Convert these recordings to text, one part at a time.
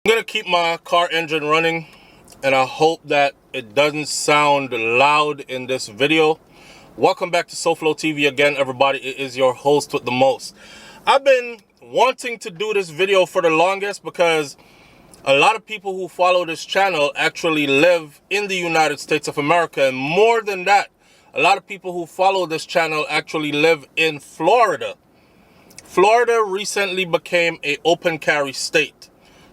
I'm gonna keep my car engine running, and I hope that it doesn't sound loud in this video. Welcome back to SoFlo TV again, everybody. It is your host with the most. I've been wanting to do this video for the longest because a lot of people who follow this channel actually live in the United States of America, and more than that, a lot of people who follow this channel actually live in Florida. Florida recently became an open carry state.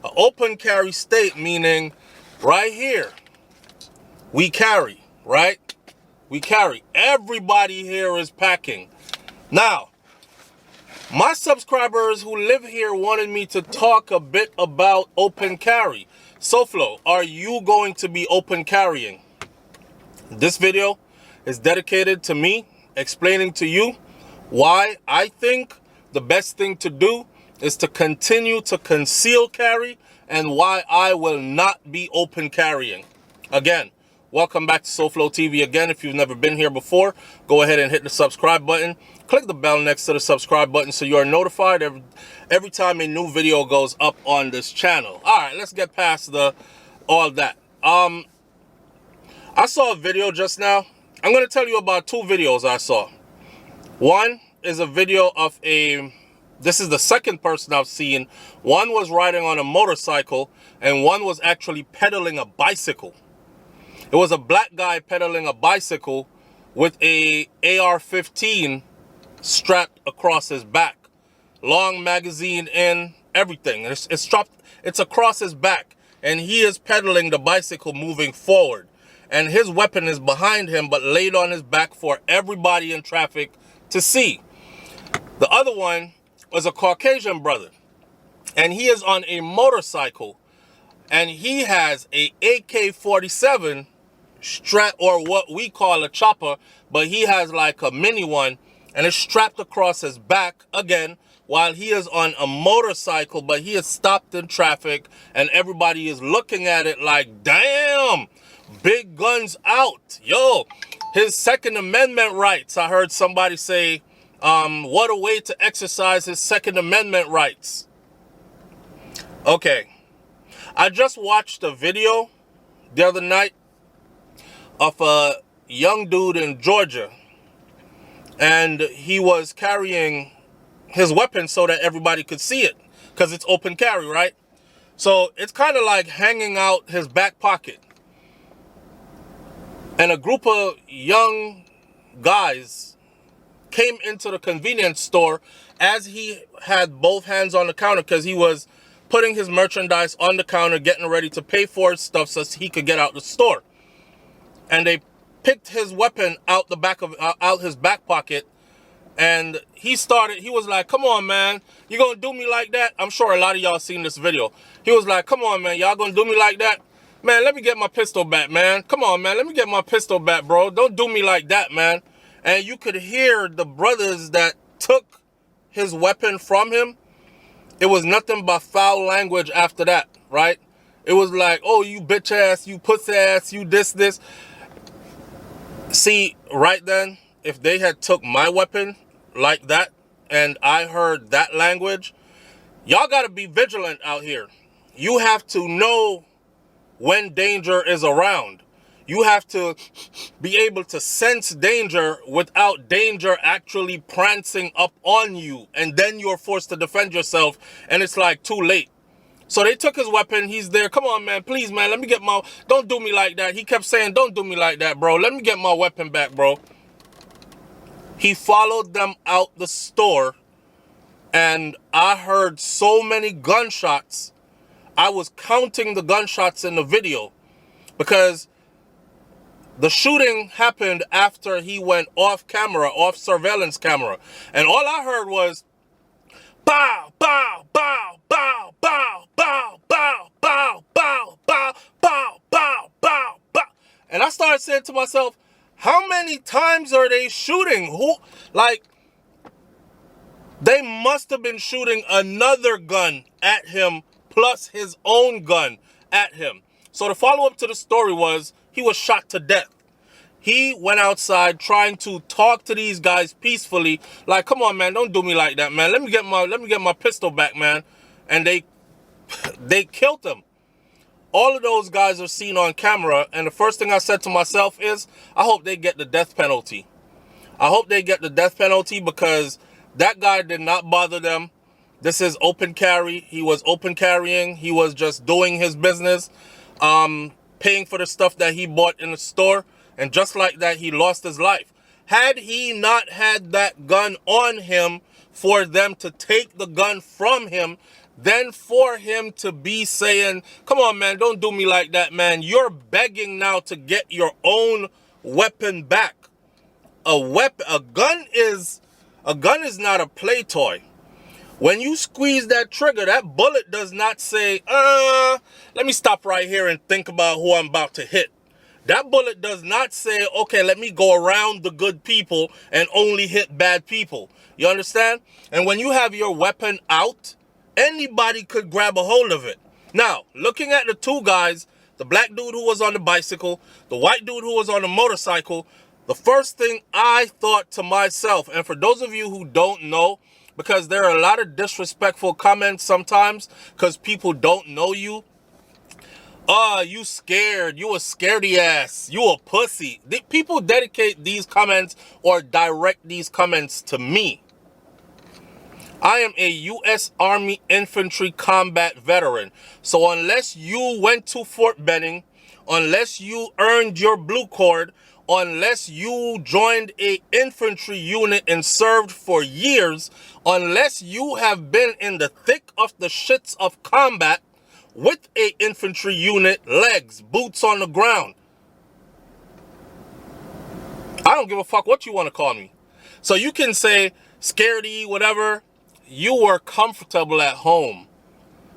An open carry state meaning right here, we carry, right? We carry. Everybody here is packing. Now, my subscribers who live here wanted me to talk a bit about open carry. SoFlo, are you going to be open carrying? This video is dedicated to me explaining to you why I think the best thing to do is to continue to conceal carry and why I will not be open carrying. Again, welcome back to SoFlo TV again. If you've never been here before, go ahead and hit the subscribe button. Click the bell next to the subscribe button so you are notified every time a new video goes up on this channel. All right, let's get past all that. I saw a video just now. I'm going to tell you about two videos I saw. One is a video of this is the second person I've seen. One was riding on a motorcycle and one was actually pedaling a bicycle. It was a black guy pedaling a bicycle with a AR-15 strapped across his back. Long magazine in, everything. It's across his back, and he is pedaling the bicycle moving forward. And his weapon is behind him but laid on his back for everybody in traffic to see. The other one was a Caucasian brother, and he is on a motorcycle, and he has a AK-47 strap, or what we call a chopper, but he has like a mini one, and it's strapped across his back again while he is on a motorcycle, but he is stopped in traffic and everybody is looking at it like, damn, big guns out. Yo, his Second Amendment rights. I heard somebody say, what a way to exercise his Second Amendment rights. Okay, I just watched a video the other night of a young dude in Georgia, and he was carrying his weapon so that everybody could see it because it's open carry, right? So it's kind of like hanging out his back pocket, and a group of young guys came into the convenience store as he had both hands on the counter because he was putting his merchandise on the counter, getting ready to pay for his stuff so he could get out the store. And they picked his weapon out his back pocket, and he was like, come on, man, you gonna do me like that? I'm sure a lot of y'all seen this video. He was like, come on, man, y'all gonna do me like that? Man, let me get my pistol back, man. Come on, man, let me get my pistol back, bro. Don't do me like that, man. And you could hear the brothers that took his weapon from him. It was nothing but foul language after that, right? It was like, oh, you bitch ass, you pussy ass, you this. See, right then, if they had took my weapon like that and I heard that language, y'all got to be vigilant out here. You have to know when danger is around. You have to be able to sense danger without danger actually prancing up on you. And then you're forced to defend yourself. And it's like too late. So they took his weapon. He's there. Come on, man. Please, man. Let me get don't do me like that. He kept saying, don't do me like that, bro. Let me get my weapon back, bro. He followed them out the store. And I heard so many gunshots. I was counting the gunshots in the video because the shooting happened after he went off camera, off surveillance camera. And all I heard was, bow, bow, bow, bow, bow, bow, bow, bow, bow, bow, bow, bow, bow, bow. And I started saying to myself, how many times are they shooting? They must have been shooting another gun at him plus his own gun at him. So the follow-up to the story was he was shot to death. He went outside trying to talk to these guys peacefully, like, come on, man, don't do me like that, man. Let me get my pistol back, man. And they They killed him. All of those guys are seen on camera, and the first thing I said to myself is, I hope they get the death penalty. I hope they get the death penalty because that guy did not bother them. This is open carry. He was open carrying. He was just doing his business, paying for the stuff that he bought in the store, and just like that, he lost his life. Had he not had that gun on him for them to take the gun from him, then for him to be saying, come on, man, don't do me like that, man. You're begging now to get your own weapon back. A gun is not a play toy. When you squeeze that trigger, that bullet does not say, let me stop right here and think about who I'm about to hit. That bullet does not say, okay, let me go around the good people and only hit bad people. You understand? And when you have your weapon out, anybody could grab a hold of it. Now, looking at the two guys, the black dude who was on the bicycle, the white dude who was on the motorcycle, the first thing I thought to myself, and for those of you who don't know, because there are a lot of disrespectful comments sometimes because people don't know you. You scared. You a scaredy ass. You a pussy. People dedicate these comments or direct these comments to me. I am a U.S. Army Infantry combat veteran. So unless you went to Fort Benning, unless you earned your blue cord, unless you joined a infantry unit and served for years, unless you have been in the thick of the shits of combat with a infantry unit, legs, boots on the ground, I don't give a fuck what you want to call me. So you can say scaredy, whatever. You were comfortable at home.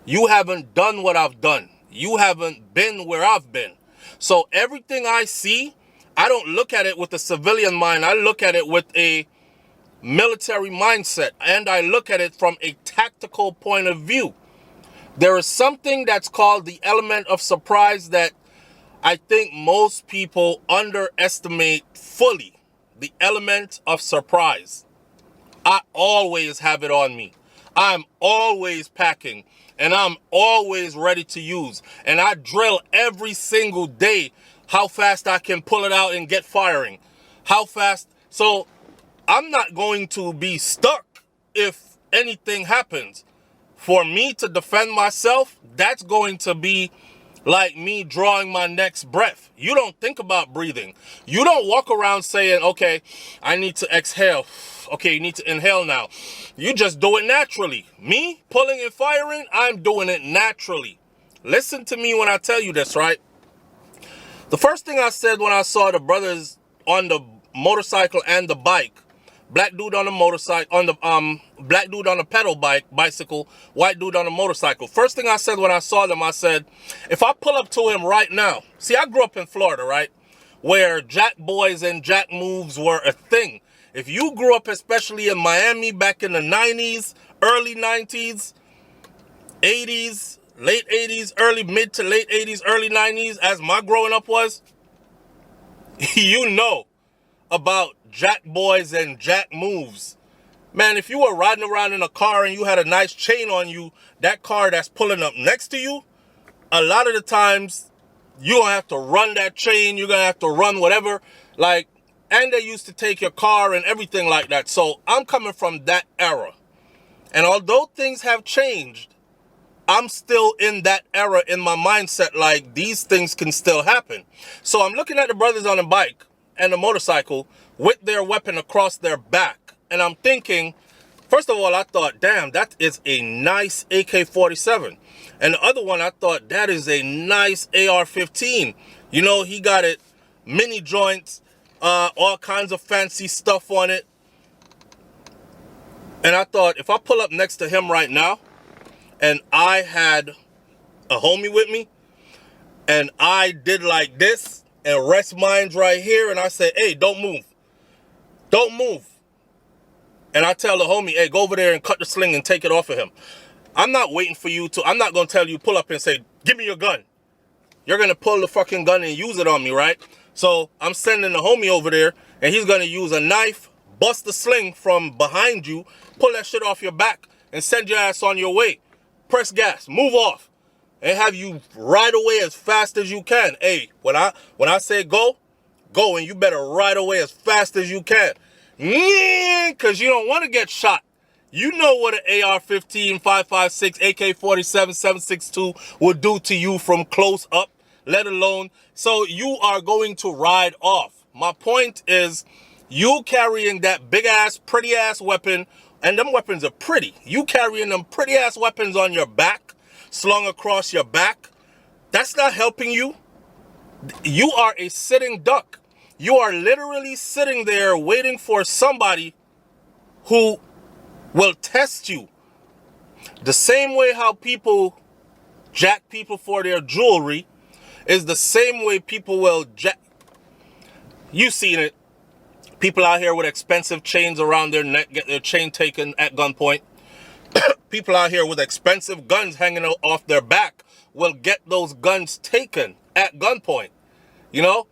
You haven't done what I've done. You haven't been where I've been. So everything I see, I don't look at it with a civilian mind. I look at it with a military mindset, and I look at it from a tactical point of view. There is something that's called the element of surprise that I think most people underestimate fully. The element of surprise. I always have it on me. I'm always packing, and I'm always ready to use. And I drill every single day how fast I can pull it out and get firing. How fast. So I'm not going to be stuck if anything happens. For me to defend myself, that's going to be like me drawing my next breath. You don't think about breathing. You don't walk around saying, okay, I need to exhale. Okay, you need to inhale now. You just do it naturally. Me, pulling and firing, I'm doing it naturally. Listen to me when I tell you this, right? The first thing I said when I saw the brothers on the motorcycle and the bike, black dude on the motorcycle, on the black dude on the pedal bicycle, white dude on the motorcycle. First thing I said when I saw them, I said, if I pull up to him right now, see, I grew up in Florida, right, where jack boys and jack moves were a thing. If you grew up, especially in Miami back in the 90s, early 90s, 80s, late 80s, mid to late 80s, early 90s, as my growing up was, you know about jack boys and jack moves. Man, if you were riding around in a car and you had a nice chain on you, that car that's pulling up next to you, a lot of the times you're going to have to run that chain. You're going to have to run whatever. Like, and they used to take your car and everything like that. So I'm coming from that era. And although things have changed, I'm still in that era in my mindset. Like, these things can still happen. So I'm looking at the brothers on the bike and the motorcycle with their weapon across their back. And I'm thinking, first of all, I thought, damn, that is a nice AK-47. And the other one, I thought, that is a nice AR-15. You know, he got it, mini joints, all kinds of fancy stuff on it. And I thought, if I pull up next to him right now, and I had a homie with me, and I did like this, and rest mine right here, and I said, hey, don't move. Don't move. And I tell the homie, hey, go over there and cut the sling and take it off of him. I'm not waiting for you to, I'm not going to tell you, pull up and say, give me your gun. You're going to pull the fucking gun and use it on me, right? So I'm sending the homie over there, and he's going to use a knife, bust the sling from behind you, pull that shit off your back, and send your ass on your way. Press gas, move off. and have you ride away as fast as you can. Hey, when I say go, go, and you better ride away as fast as you can. Because you don't want to get shot. You know what an AR-15, 5.56, AK-47, 7.62 would do to you from close up, let alone. So you are going to ride off. My point is, you carrying that big-ass, pretty-ass weapon, and them weapons are pretty. You carrying them pretty-ass weapons on your back, slung across your back, that's not helping you. You are a sitting duck. You are literally sitting there waiting for somebody who will test you. The same way how people jack people for their jewelry is the same way people will jack. You've seen it. People out here with expensive chains around their neck get their chain taken at gunpoint. People out here with expensive guns hanging off their back will get those guns taken at gunpoint. You know,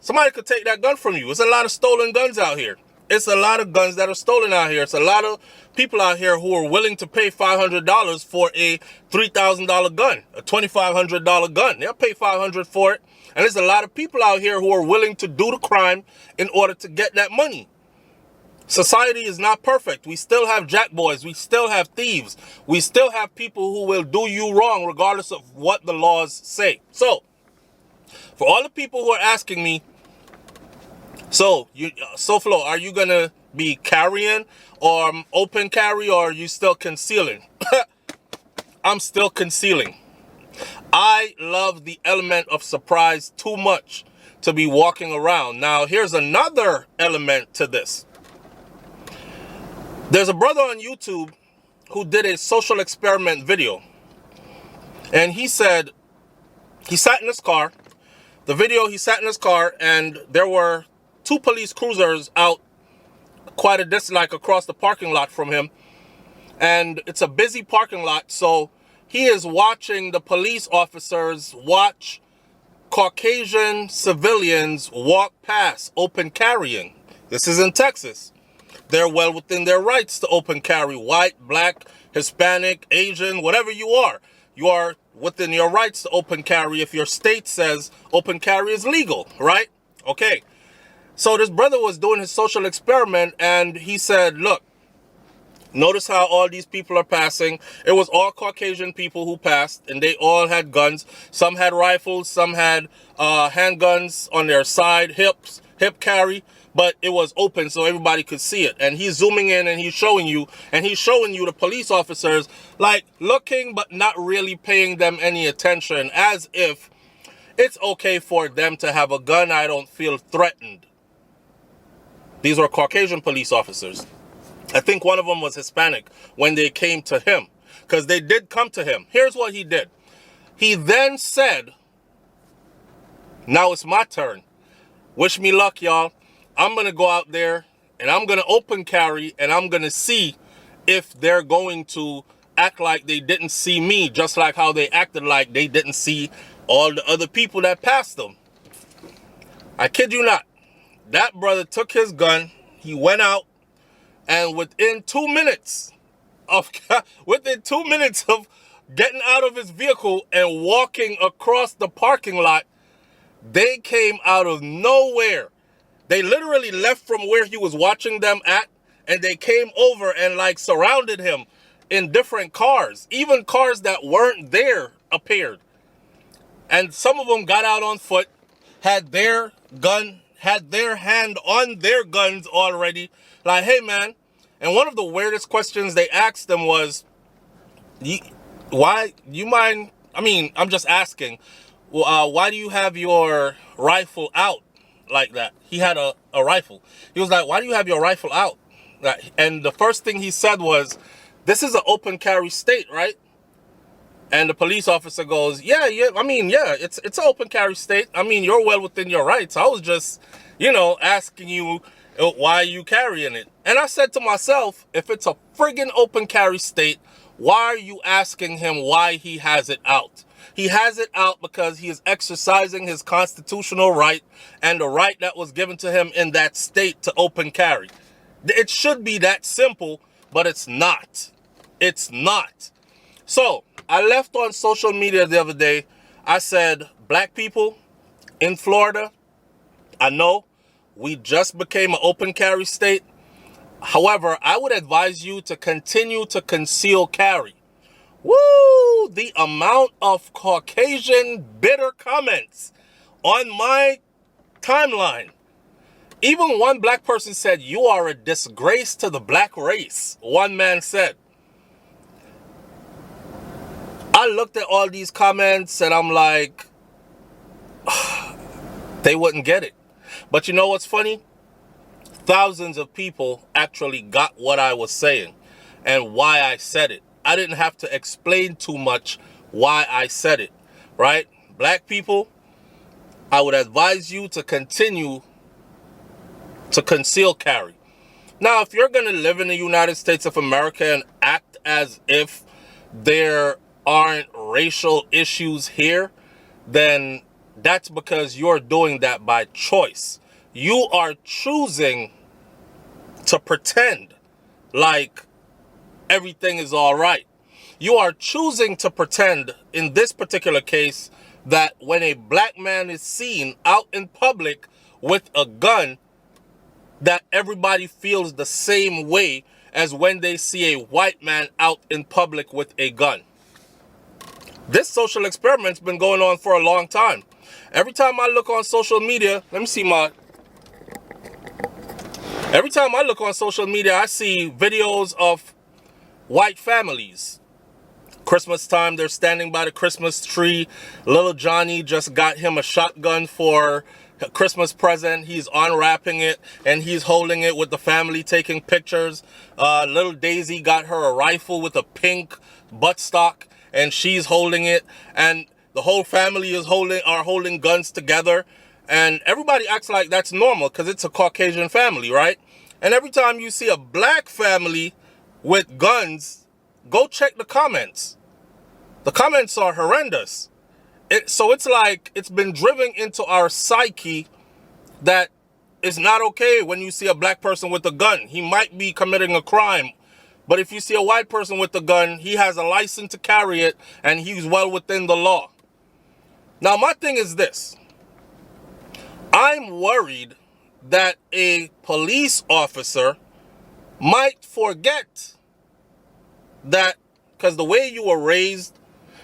somebody could take that gun from you. There's a lot of stolen guns out here. It's a lot of guns that are stolen out here. It's a lot of people out here who are willing to pay $500 for a $3,000 gun, a $2,500 gun. They'll pay $500 for it. And there's a lot of people out here who are willing to do the crime in order to get that money. Society is not perfect. We still have jackboys. We still have thieves. We still have people who will do you wrong regardless of what the laws say. So, for all the people who are asking me, SoFlo, are you going to be carrying or open carry, or are you still concealing? I'm still concealing. I love the element of surprise too much to be walking around. Now, here's another element to this. There's a brother on YouTube who did a social experiment video. And he said he sat in his car. The video, he sat in his car, and there were 2 police cruisers out quite a distance, like across the parking lot from him. And it's a busy parking lot, so he is watching the police officers watch Caucasian civilians walk past open carrying. This is in Texas. They're well within their rights to open carry. White, black, Hispanic, Asian, whatever you are within your rights to open carry if your state says open carry is legal, right? Okay. So this brother was doing his social experiment, and he said, look, notice how all these people are passing. It was all Caucasian people who passed, and they all had guns. Some had rifles, some had handguns on their side, hip carry, but it was open so everybody could see it. And he's zooming in and he's showing you the police officers like looking but not really paying them any attention, as if it's okay for them to have a gun. I don't feel threatened. These were Caucasian police officers. I think one of them was Hispanic when they came to him, because they did come to him. Here's what he did. He then said, now it's my turn. Wish me luck, y'all. I'm going to go out there and I'm going to open carry, and I'm going to see if they're going to act like they didn't see me, just like how they acted like they didn't see all the other people that passed them. I kid you not. That brother took his gun, he went out, and within 2 minutes of getting out of his vehicle and walking across the parking lot, they came out of nowhere. They literally left from where he was watching them at, and they came over and like surrounded him in different cars. Even cars that weren't there appeared. And some of them got out on foot, had their hand on their guns already. Like, hey man. And one of the weirdest questions they asked them was, why, you mind, I mean, I'm just asking, why do you have your rifle out like that? He had a rifle. He was like, why do you have your rifle out? And the first thing he said was, this is an open carry state, right? And the police officer goes, yeah, it's an open carry state. I mean, you're well within your rights. I was just, asking you, why are you carrying it? And I said to myself, if it's a friggin' open carry state, why are you asking him why he has it out? He has it out because he is exercising his constitutional right and the right that was given to him in that state to open carry. It should be that simple, but it's not. It's not. So, I left on social media the other day. I said, black people in Florida, I know we just became an open carry state. However, I would advise you to continue to conceal carry. Woo! The amount of Caucasian bitter comments on my timeline. Even one black person said, "You are a disgrace to the black race," one man said. I looked at all these comments and I'm like, they wouldn't get it. But you know what's funny? Thousands of people actually got what I was saying and why I said it. I didn't have to explain too much why I said it, right? Black people, I would advise you to continue to conceal carry. Now, if you're going to live in the United States of America and act as if there aren't racial issues here, then that's because you're doing that by choice. You are choosing to pretend like everything is all right. You are choosing to pretend, in this particular case, that when a black man is seen out in public with a gun, that everybody feels the same way as when they see a white man out in public with a gun. This social experiment's been going on for a long time. Every time I look on social media, every time I look on social media, I see videos of white families. Christmas time, they're standing by the Christmas tree. Little Johnny just got him a shotgun for a Christmas present. He's unwrapping it and he's holding it with the family taking pictures. Little Daisy got her a rifle with a pink buttstock and she's holding it. And the whole family is holding guns together. And everybody acts like that's normal because it's a Caucasian family, right? And every time you see a black family with guns, go check the comments. The comments are horrendous. So it's like it's been driven into our psyche that it's not okay when you see a black person with a gun. He might be committing a crime. But if you see a white person with a gun, he has a license to carry it and he's well within the law. Now, my thing is this. I'm worried that a police officer might forget that, because the way you were raised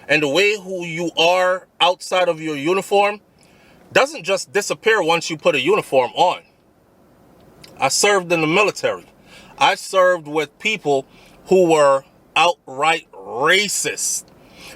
and the way who you are outside of your uniform doesn't just disappear once you put a uniform on. I served in the military. I served with people who were outright racist.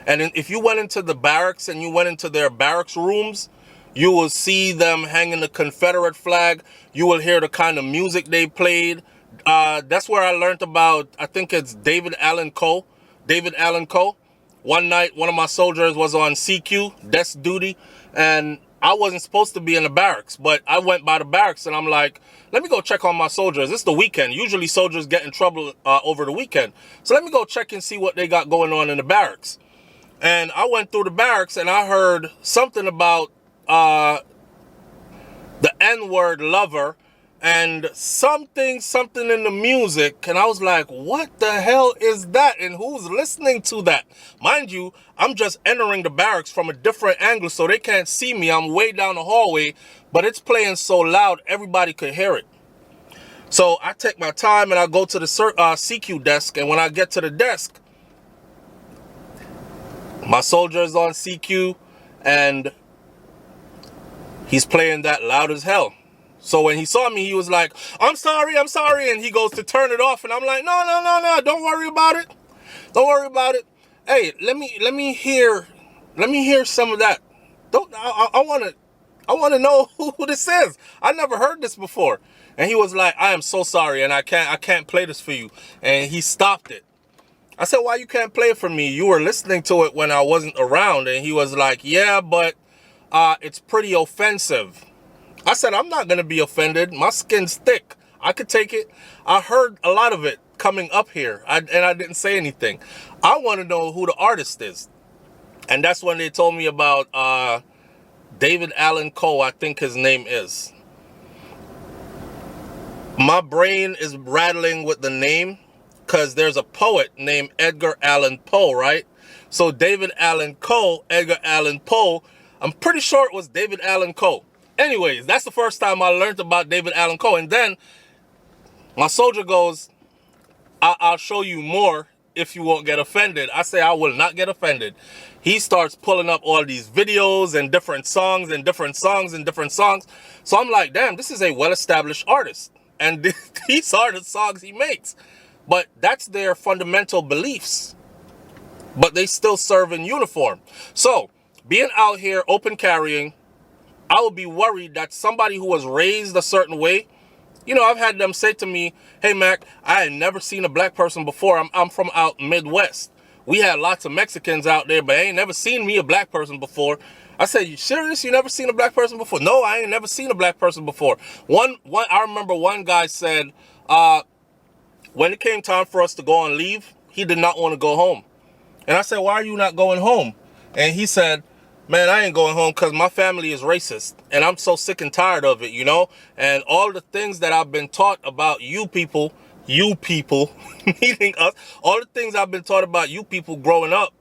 And if you went into the barracks and you went into their barracks rooms, you will see them hanging the Confederate flag. You will hear the kind of music they played. That's where I learned about, I think it's David Allen Coe. David Allen Coe. One night, one of my soldiers was on CQ, desk duty, and I wasn't supposed to be in the barracks, but I went by the barracks and I'm like, let me go check on my soldiers. It's the weekend. Usually soldiers get in trouble over the weekend. So let me go check and see what they got going on in the barracks. And I went through the barracks and I heard something about the N-word lover and something in the music. And I was like, what the hell is that? And who's listening to that? Mind you, I'm just entering the barracks from a different angle so they can't see me. I'm way down the hallway, but it's playing so loud everybody could hear it. So I take my time and I go to the CQ desk. And when I get to the desk, my soldier is on CQ and he's playing that loud as hell. So when he saw me, he was like, I'm sorry. And he goes to turn it off. And I'm like, no. Don't worry about it. Don't worry about it. Hey, let me hear some of that. I want to know who this is. I never heard this before. And he was like, I am so sorry. And I can't play this for you. And he stopped it. I said, why you can't play it for me? You were listening to it when I wasn't around. And he was like, yeah, but it's pretty offensive. I said, I'm not going to be offended. My skin's thick. I could take it. I heard a lot of it coming up here, and I didn't say anything. I want to know who the artist is. And that's when they told me about David Allen Coe, I think his name is. My brain is rattling with the name because there's a poet named Edgar Allan Poe, right? So David Allen Coe, Edgar Allan Poe, I'm pretty sure it was David Allen Coe. Anyways, that's the first time I learned about David Allen Coe. And then my soldier goes, I'll show you more if you won't get offended. I say, I will not get offended. He starts pulling up all these videos and different songs and different songs and different songs. So I'm like, damn, this is a well-established artist. And these are the songs he makes. But that's their fundamental beliefs. But they still serve in uniform. So being out here open carrying, I would be worried that somebody who was raised a certain way, you know, I've had them say to me, hey, Mac, I had never seen a black person before. I'm from out Midwest. We had lots of Mexicans out there, but I ain't never seen me a black person before. I said, you serious? You never seen a black person before? No, I ain't never seen a black person before. I remember one guy said, when it came time for us to go on leave, he did not want to go home. And I said, why are you not going home? And he said, man, I ain't going home because my family is racist. And I'm so sick and tired of it, you know? And all the things that I've been taught about you people, meaning us, all the things I've been taught about you people growing up,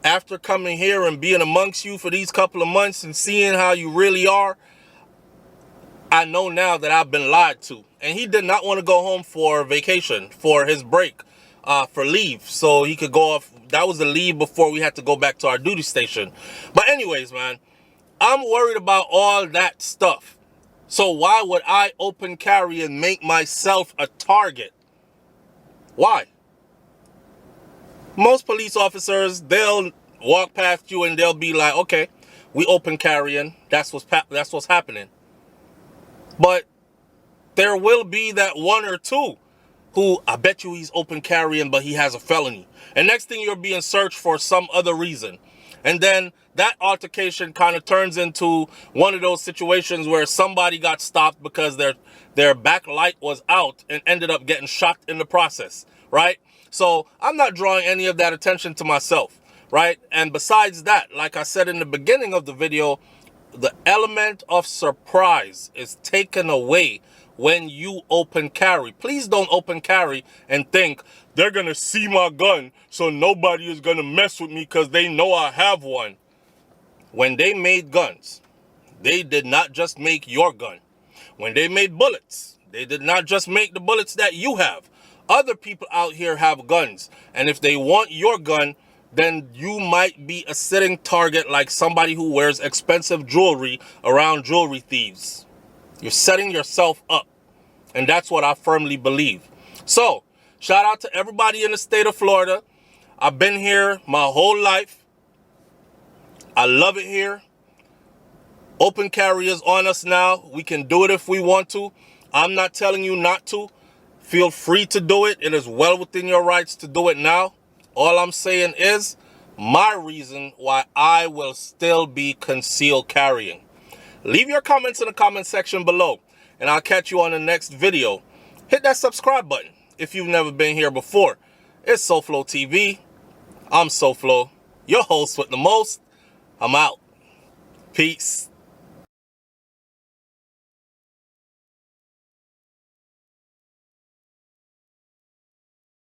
after coming here and being amongst you for these couple of months and seeing how you really are, I know now that I've been lied to. And he did not want to go home for vacation, for his break, for leave, so he could go off. That was the leave before we had to go back to our duty station. But anyways, man, I'm worried about all that stuff. So why would I open carry and make myself a target? Why? Most police officers, they'll walk past you and they'll be like, okay, we open carrying. That's what's happening. But there will be that one or two who, I bet you he's open carrying, but he has a felony. And next thing, you're being searched for some other reason. And then that altercation kind of turns into one of those situations where somebody got stopped because their back light was out and ended up getting shot in the process, right? So I'm not drawing any of that attention to myself, right? And besides that, like I said in the beginning of the video, the element of surprise is taken away when you open carry. Please don't open carry and think they're going to see my gun, so nobody is going to mess with me because they know I have one. When they made guns, they did not just make your gun. When they made bullets, they did not just make the bullets that you have. Other people out here have guns. And if they want your gun, then you might be a sitting target like somebody who wears expensive jewelry around jewelry thieves. You're setting yourself up. And that's what I firmly believe. So, shout out to everybody in the state of Florida. I've been here my whole life. I love it here. Open carry is on us now. We can do it if we want to. I'm not telling you not to. Feel free to do it. It is well within your rights to do it now. All I'm saying is my reason why I will still be concealed carrying. Leave your comments in the comment section below, and I'll catch you on the next video. Hit that subscribe button if you've never been here before. It's SoFlo TV. I'm SoFlo, your host with the most. I'm out. Peace.